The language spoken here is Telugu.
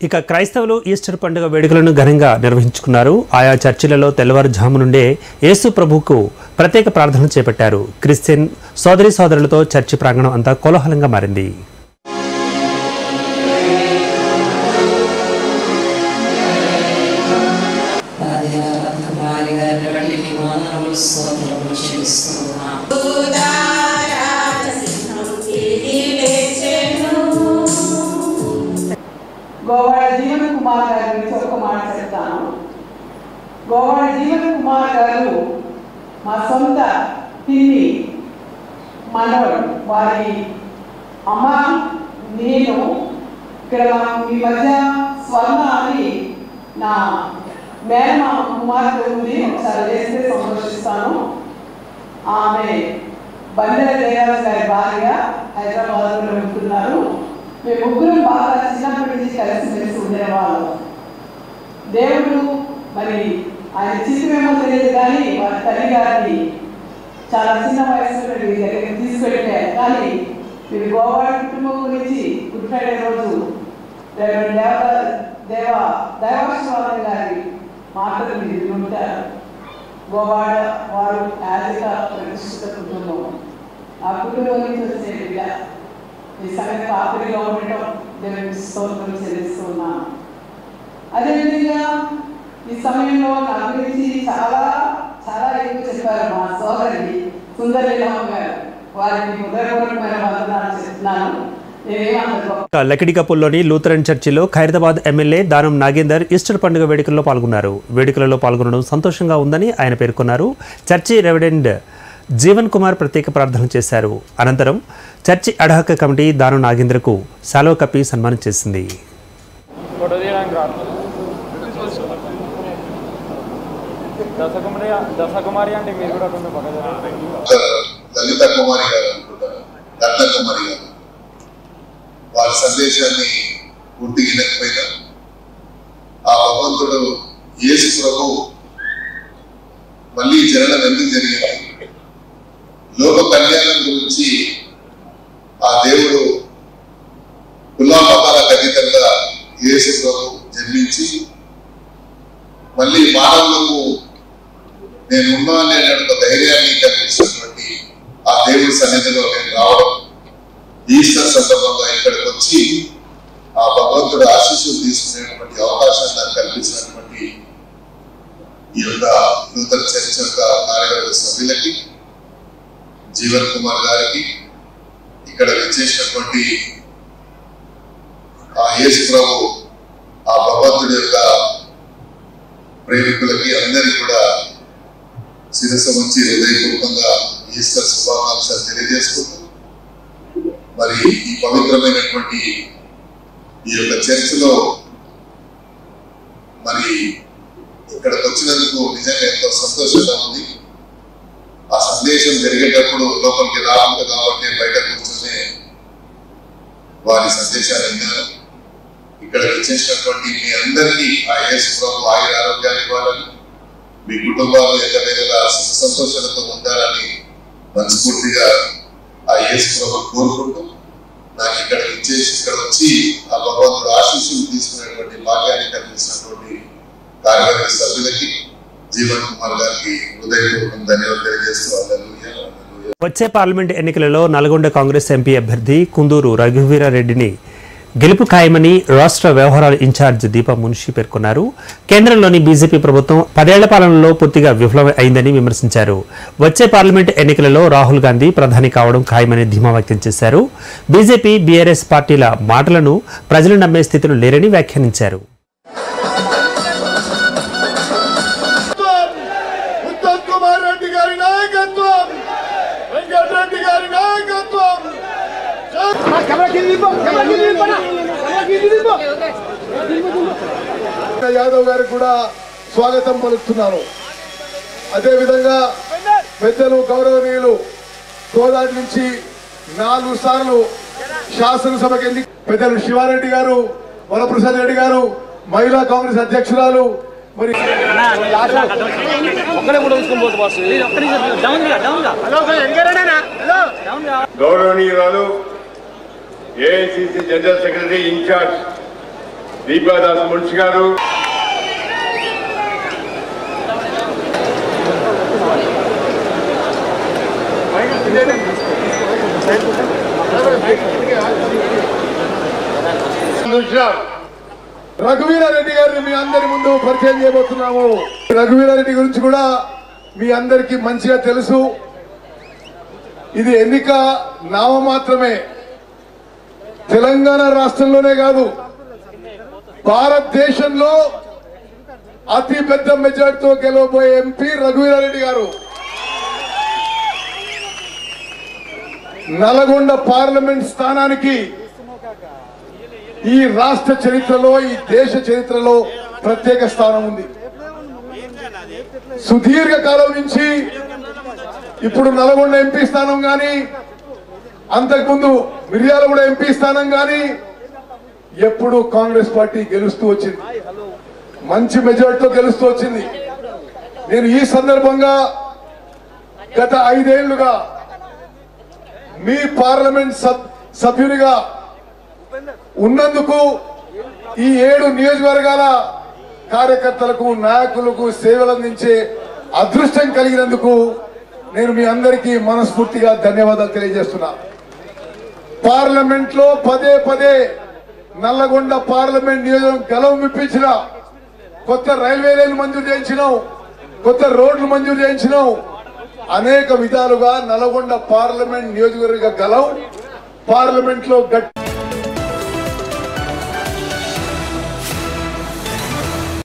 ఇక క్రైస్తవులు ఈస్టర్ పండుగ వేడుకలను ఘనంగా నిర్వహించుకున్నారు. ఆయా చర్చిలలో తెల్లవారుజాము నుండే యేసు ప్రభువుకు ప్రత్యేక ప్రార్థనలు చేపట్టారు. క్రిస్టియన్ సోదరీ సోదరులతో చర్చి ప్రాంగణం అంతా కోలాహలంగా మారింది. గోవాడ జీవన్ కుమార్ గారి గురించి ఒక మాట చెప్తాను. గోవాడ జీవన్ కుమార్ గారు మా సొంత పిన్ని మనవడు. వారి అమ్మ నేను ఇక్కడ మీ మధ్య స్వర్ణ అని నా మేనమామ కుమార్తె ఉంది. ఒకసారి వేస్తే సంతోషిస్తాను. ఆమె బందెల జయరాజ్ గారి భార్య హైదరాబాద్లో ఉంటున్నారు. మేము ముగ్గురం బాగా చిన్నప్పటి నుంచి కలిసిమెలిసి ఉండేవాళ్ళం. దేవుడు మరి ఆయన చిత్రమేమో తెలియదు కానీ వారి తల్లి గారిని చాలా చిన్న వయసులో దగ్గరికి తీసుకెళ్ళారు. కానీ మీరు గోవాడ కుటుంబం గురించి గుడ్ ఫ్రైడే రోజు దైవాశ్వాదం గారి మాటలు మీరు ఉంటారు. గోవాడ వారు యాజిక ప్రతిష్ఠిత కుటుంబం. ఆ కుటుంబం నుంచి వచ్చే బిడ్డ ఈ సంగతి ఆఖరిలో ఉండటం దేవుని స్తోత్రం చెల్లిస్తున్నాను. అదేవిధంగా ఈ సమయంలో నా గురించి చాలా చాలా ఎక్కువ చెప్పారు మా సోదరి సుందరలీలమ్మ గారు. వారికి హృదయపూర్వకమైన వందనాలు చెప్తున్నాను. లకిడికపుల్లోని లూథరన్ చర్చిలో ఖైరతాబాద్ ఎమ్మెల్యే దానం నాగేందర్ ఈస్టర్ పండుగ వేడుకల్లో పాల్గొన్నారు. వేడుకలలో పాల్గొనడం సంతోషంగా ఉందని ఆయన పేర్కొన్నారు. చర్చి రెవరెండ్ జీవన్ కుమార్ ప్రత్యేక ప్రార్థనలు చేశారు. అనంతరం చర్చి అడాహక కమిటీ దానం నాగేంద్రకు శాలువా కప్పి సన్మానం చేసింది. వారి సందేశాన్ని పూర్తిగా వినకపోయినా ఆ భగవంతుడు యేసు ప్రభు మళ్ళీ జననం ఎందుకు జరిగింది, లోక కళ్యాణం గురించి ఆ దేవుడు కులామతాలకు అతీతంగా యేసు ప్రభు జన్మించి మళ్ళీ మానవులకు నేనున్నా అనేటువంటి ధైర్యాన్ని కల్పించినటువంటి ఆ దేవుడి సన్నిధిలో నేను రావడం, ఈస్టర్ సందర్భంగా ఇక్కడికి వచ్చి ఆ భగవంతుడు ఆశీస్సులు తీసుకునేటువంటి అవకాశాన్ని నాకు కల్పించినటువంటి ఈ యొక్క నూతన చర్చ యొక్క కార్యవర్గ సభ్యులకి, జీవన్ కుమార్ గారికి, ఇక్కడ విచ్చేసినటువంటి ఆ యేసు ప్రభు ఆ భగవంతుడి యొక్క ప్రేమికులకి అందరికీ కూడా శిరస్సు ఉంచి హృదయపూర్వకంగా ఈస్టర్ శుభాకాంక్షలు తెలియజేసుకుంటూ మరి ఈ పవిత్రమైనటువంటి ఈ యొక్క చర్చిలో మరి ఇక్కడికి వచ్చినందుకు నిజంగా ఎంతో సంతోషంగా ఉంది. ఆ సందేశం జరిగేటప్పుడు లోపలికి రాకుండా కాబట్టి బయట కూర్చొని వారి సందేశాలు విన్నారు. ఇక్కడ వచ్చేసినటువంటి మీ అందరికీ ఆ యేసు ప్రభు ఆయుర ఆరోగ్యాలు ఇవ్వాలని, మీ కుటుంబాలు ఎక్కడైనా సుఖ సంతోషాలతో ఉండాలని మనస్ఫూర్తిగా ఆ యేసు ప్రభు కోరుకుంటూ నాకు ఇక్కడ వచ్చి ఆ భగవంతుడు ఆశీస్సులు తీసుకునేటువంటి భాగ్యాన్ని కల్పించినటువంటి కార్యవర్గ సభ్యులకి, జీవన్ కుమార్ గారికి హృదయపూర్వకం ధన్యవాదాలు తెలియజేస్తూ వచ్చే పార్లమెంట్ ఎన్నికలలో నల్గొండ కాంగ్రెస్ ఎంపీ అభ్యర్థి కుందూరు రఘువీరారెడ్డిని గెలుపు ఖాయమని రాష్ట్ర వ్యవహారాల ఇన్ఛార్జ్ దీపా మున్షి పేర్కొన్నారు. కేంద్రంలోని బీజేపీ ప్రభుత్వం 10 ఏళ్ల పాలనలో పూర్తిగా విఫలం అయిందని విమర్శించారు. వచ్చే పార్లమెంట్ ఎన్నికలలో రాహుల్ గాంధీ ప్రధాని కావడం ఖాయమని ధీమా వ్యక్తం చేశారు. బీజేపీ, బీఆర్ఎస్ పార్టీల మాటలను ప్రజలు నమ్మే స్థితిలో లేరని వ్యాఖ్యానించారు. యాదవ్ గారికి కూడా స్వాగతం పలుకుతున్నాను. అదేవిధంగా పెద్దలు గౌరవనీయులు కోదాటి నుంచి 4 సార్లు శాసనసభకి ఎన్నిక పెద్దలు శివారెడ్డి గారు, వరప్రసాద్ రెడ్డి గారు, మహిళా కాంగ్రెస్ అధ్యక్షురాలు, మరి గౌరవనీయురాలు AICC general secretary in charge Deepa Das Munshi గారు, రఘువీరారెడ్డి గారిని మీ అందరి ముందు పరిచయం చేయబోతున్నాము. రఘువీరారెడ్డి గురించి కూడా మీ అందరికీ మంచిగా తెలుసు. ఇది ఎన్నిక నామమాత్రమే. తెలంగాణ రాష్ట్రంలోనే కాదు, భారతదేశంలో అతి పెద్ద మెజార్టీతో గెలవబోయే ఎంపీ రఘువీరారెడ్డి గారు. నల్గొండ పార్లమెంట్ స్థానానికి ఈ రాష్ట్ర చరిత్రలో, ఈ దేశ చరిత్రలో ప్రత్యేక స్థానం ఉంది. సుదీర్ఘ కాలం నుంచి ఇప్పుడు నల్గొండ ఎంపీ స్థానం కానీ, అంతకుముందు మిర్యాలగూడ ఎంపీ స్థానం కానీ ఎప్పుడు కాంగ్రెస్ పార్టీ గెలుస్తూ వచ్చింది, మంచి మెజార్టీతో గెలుస్తూ వచ్చింది. నేను ఈ సందర్భంగా గత 5 ఏళ్లుగా మీ పార్లమెంట్ సభ్యునిగా ఉన్నందుకు, ఈ 7 నియోజకవర్గాల కార్యకర్తలకు, నాయకులకు సేవలు అందించే అదృష్టం కలిగినందుకు నేను మీ అందరికీ మనస్ఫూర్తిగా ధన్యవాదాలు తెలియజేస్తున్నా. పార్లమెంట్ లో పదే నల్లగొండ పార్లమెంట్ నియోజకవర్గం గెలవ మిప్పించిన, కొత్త రైల్వే లైన్ మంజూరు చేయించినాం, కొత్త రోడ్లు మంజూరు చేయించినాం. అనేక విధాలుగా నల్గొండ పార్లమెంట్ నియోజకవర్గ గెలవ పార్లమెంట్ లో గట్టి